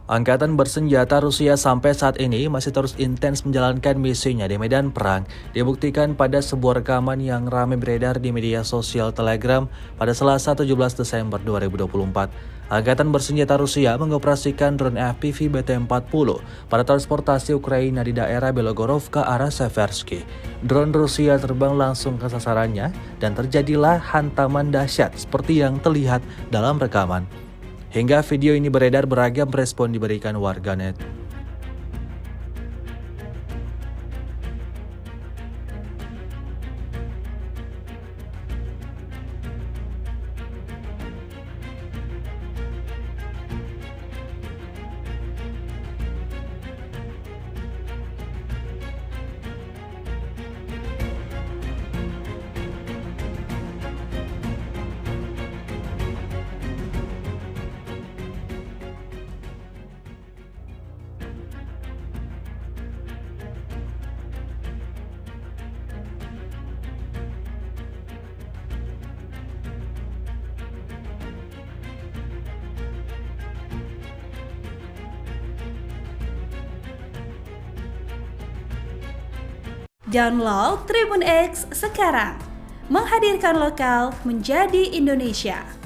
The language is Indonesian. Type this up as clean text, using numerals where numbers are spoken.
Angkatan bersenjata Rusia sampai saat ini masih terus intens menjalankan misinya di medan perang, dibuktikan pada sebuah rekaman yang ramai beredar di media sosial Telegram pada Selasa 17 Desember 2024. Angkatan bersenjata Rusia mengoperasikan drone FPV BT-40 pada transportasi Ukraina di daerah Belogorovka arah Seversky. Drone Rusia terbang langsung ke sasarannya dan terjadilah hantaman dahsyat seperti yang terlihat dalam rekaman. Hingga video ini beredar, beragam respon diberikan warganet. Download Tribun X sekarang, menghadirkan lokal menjadi Indonesia.